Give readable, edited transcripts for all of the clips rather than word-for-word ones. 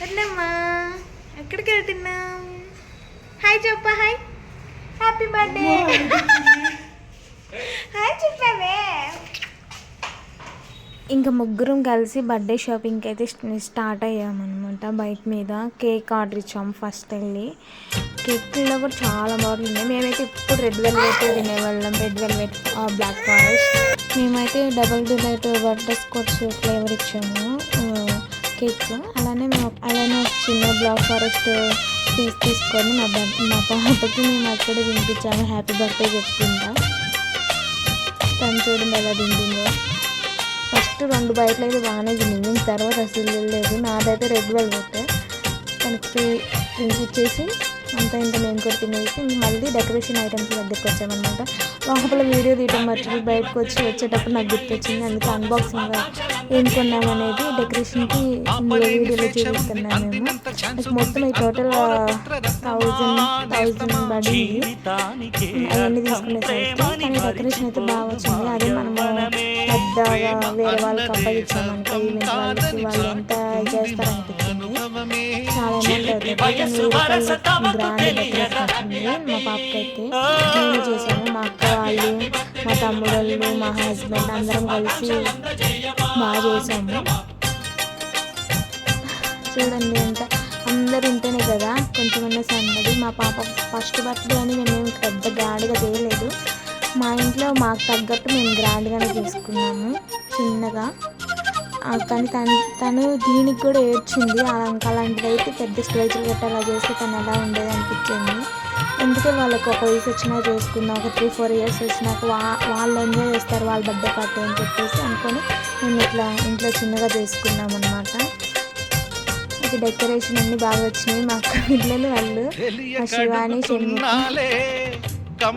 అన్నమ్మా ఎక్కడికి వెళ్తున్నాం? హాయ్ చెప్ప, హాయ్, హ్యాపీ బర్త్డే. హాయ్ చెప్పావే. ఇంకా ముగ్గురం కలిసి బర్త్డే షాపింగ్కి అయితే స్టార్ట్ అయ్యామన్నమాట. బైక్ మీద కేక్ ఆర్డర్ ఇచ్చాము. ఫస్ట్ వెళ్ళి కేక్లో కూడా చాలా బాగున్నాయి. మేమైతే ఇప్పుడు రెడ్ వెల్వెట్ తినేవాళ్ళం, రెడ్ వెల్వెట్, బ్లాక్ ఫారెస్ట్. మేమైతే double delight butter scotch flavour ఇచ్చాము కేక్. అలానే ఒక చిన్న బ్లాక్ ఫారెస్ట్ పీస్ తీసుకొని మా పాపకి మేము అక్కడే తినిపించాము. హ్యాపీ బర్త్డే చెప్పుకుంటా. తను చూడండి ఎలా తింటుందో. ఫస్ట్ 2 బయటలు అయితే బాగానే తినింది, తర్వాత అసలు వెళ్ళలేదు. నాదైతే రెడ్ వెల్వెట్. తనకి తినిపించేసి అంతా ఇంత నేను కూడా తినేసి మళ్ళీ డెకరేషన్ ఐటమ్స్ దగ్గరికి వచ్చామన్నమాట. లోపల వీడియో తీయడం మర్చిపోయి బయటకు వచ్చేటప్పుడు నాకు గుర్తొచ్చింది. అందుకే అన్బాక్సింగ్గా ఏం కొన్నామనేది డెకరేషన్కి వీడియోలో చూపిస్తున్నాను. మేము మొత్తం ఈ టోటల్ 1000 పడింది అవన్నీ తీసుకునేసరికి. కానీ డెకరేషన్ అయితే బాగా వచ్చింది. అదే మనము పెద్దగా వేరే వాళ్ళకి అప్పగించామనుకో, ఈవెంట్ వాళ్ళకి, వాళ్ళు ఎంత చేస్తారనిపించింది. చాలా అమౌంట్ అవుతుంది. గ్రాండ్ డెకరేషన్ వచ్చింది. మా పాపకైతే మేము చేసాము. మా అక్క వాళ్ళు, మా తమ్ముళ్ళు, మా హస్బెండ్ అందరం కలిసి బాగా చేసాము. చూడండి ఎంత అందరూ ఉంటేనే కదా కొంచెమన్నా సందడి. మా పాప ఫస్ట్ బర్త్డే అని మేమేమి పెద్ద గ్రాండ్గా చేయలేదు. మా ఇంట్లో మాకు తగ్గట్టు మేము గ్రాండ్గానే చేసుకున్నాము చిన్నగా. కానీ తను దీనికి కూడా ఏడ్చింది. అలాంటిది అయితే పెద్ద స్టేజ్లు గట్రా చేస్తే తను ఎలా ఉండేది అనిపించింది. అందుకే వాళ్ళకి ఒక వయసు వచ్చినా చేసుకున్నాం, ఒక 3-4 ఇయర్స్ వచ్చినాక వాళ్ళు ఎంజాయ్ చేస్తారు వాళ్ళ బర్త్డే పార్టీ అని చెప్పేసి అనుకొని మేము ఇట్లా ఇంట్లో చిన్నగా చేసుకున్నాం అనమాట. ఇది డెకరేషన్ అన్నీ బాగా వచ్చినాయి. మా అక్క పిల్లలు వాళ్ళు, మా శివాని,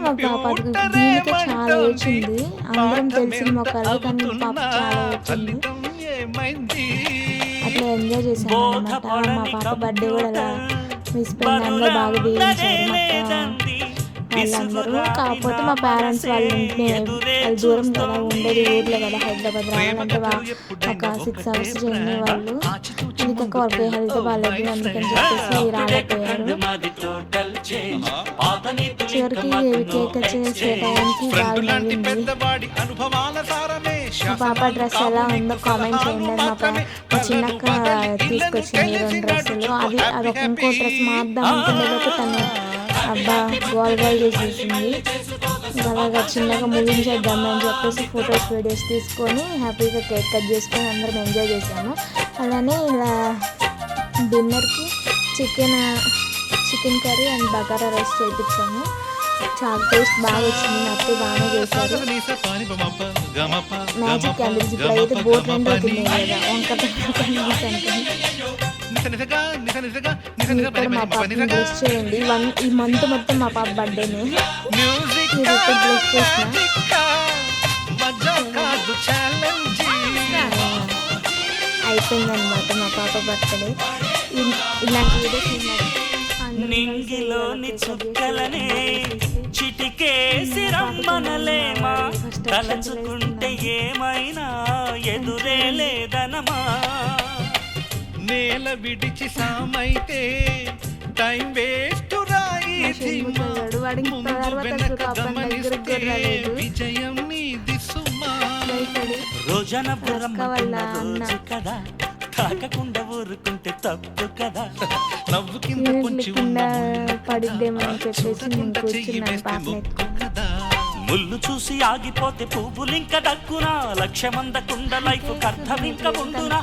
మా పాపకి దీనికే చాలా ఏడ్చింది. అందరం తెలిసిన మొక్కలు, కానీ పాప చాలా ఏడ్చింది. అట్లా ఎంజాయ్ చేశాను అనమాట. మా పాప బర్త్డే కూడా అలా మిస్ పోయింది. అందరూ బాగా దీవించారు వాళ్ళందరూ. కాకపోతే మా పేరెంట్స్ వాళ్ళు దూరం కదా ఉండేది, ఊర్లో కదా, హైదరాబాద్ రావాలంటే ఒక 6 hours జర్నీ వాళ్ళు. ఇంకా వాళ్ళకి హెల్త్ బాగాలేదు, అందుకని చెప్పేసి రాలేకపోయారు. చివరికి కేక్ చేసే టైంకి బాగా నవ్వింది. మా పాప డ్రెస్ ఎలా ఉందో కామెంట్ చేయండి. మా చిన్నక్క తీసుకొచ్చింది 2 డ్రెస్సులు. అదొక ఇంకో డ్రెస్ మార్దాం అనుకునేలోకి తను అబ్బా గోల్ చేసేసింది. అలాగా చిన్నగా ముగించేద్దాం అని చెప్పేసి ఫొటోస్ వీడియోస్ తీసుకొని హ్యాపీగా కేక్ కట్ చేసుకొని అందరం ఎంజాయ్ చేసాము. అలానే ఇలా డిన్నర్కి chicken curry and bagara rice చేయించాము. చాలా టేస్ట్ బాగా వచ్చింది. నట్టు బాగానే చేశారు. మ్యాజిక్ క్యాండిల్స్ ఇప్పుడు అయితే బోట్ రెండు అవుతున్నాయి కదా, వంకర మా పాపని బ్లెస్ చేయండి. ఈ మంత్ మొత్తం మా పాప బర్త్డేనే. మీరు ఇప్పుడు బ్లెస్ చేసిన అయిపోయిందనమాట మా పాప బర్త్డే. ఇలాంటి వీడియోస్ నింగిలోని చుక్కలనే చిటికేసి రమ్మనలేమా, తలచుకుంటే ఏమైనా ఎదురే లేదనమా. నేల విడిచి సామైతే టైం వేస్ట్ రాయి, ముందు వెనక గమనిస్తే విజయం నీది సుమా. రోజన రోజు కదా, తాకకుండా ఊరుకుంటే తప్పు కదా. నవ్వు కింద కొంచెం పడిద్దేమని చెప్పేసి నేను కూర్చున్నాను పాప కదా. ముళ్ళు చూసి ఆగిపోతే పువ్వులింక దక్కునా, లక్ష్యమందకుండా లైఫ్ కర్థమింక ఉండునా.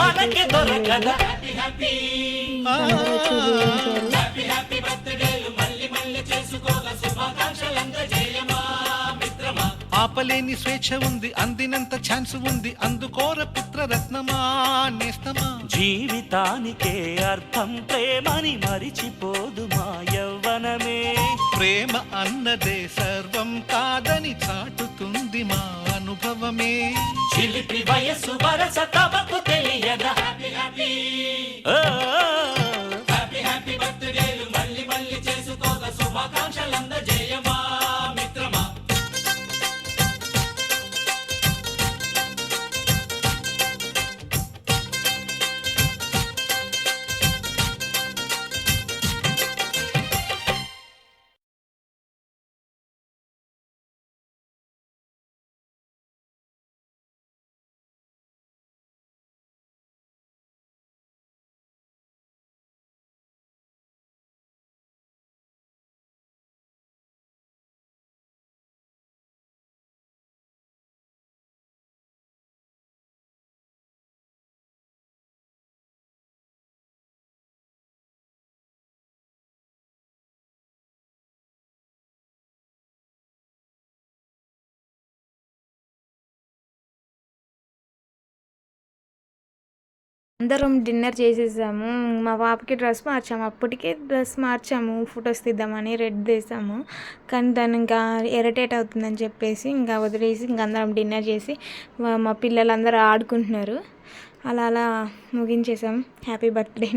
మనకి దొరకదా. ఆపలేని స్వేచ్ఛ ఉంది, అందినంత ఛాన్స్ ఉంది, అందుకోర పుత్రరత్నమా నేస్తమా. జీవితానికే అర్థం ప్రేమని మరిచిపోదు మా యవ్వనమే. ప్రేమ అన్నదే సర్వం కాదని చాటుతుంది మా అనుభవమే. చిలిపి వయసు వరస తమకు తెలియదా. హ్యాపీ హ్యాపీ బర్త్డేలు మళ్ళీ మళ్ళీ చేసుకోగా, శుభాకాంక్షలందజేయమా మిత్రమా. అందరం డిన్నర్ చేసేసాము. మా పాపకి డ్రెస్ మార్చాము. అప్పటికే డ్రెస్ మార్చాము ఫొటోస్ తీద్దామని రెడ్ వేసాము. కానీ దాన్ని ఇంకా ఇరిటేట్ అవుతుందని చెప్పేసి ఇంకా వదిలేసి ఇంక అందరం డిన్నర్ చేసి మా పిల్లలందరూ ఆడుకుంటున్నారు. అలా ముగించేసాం. Happy birthday.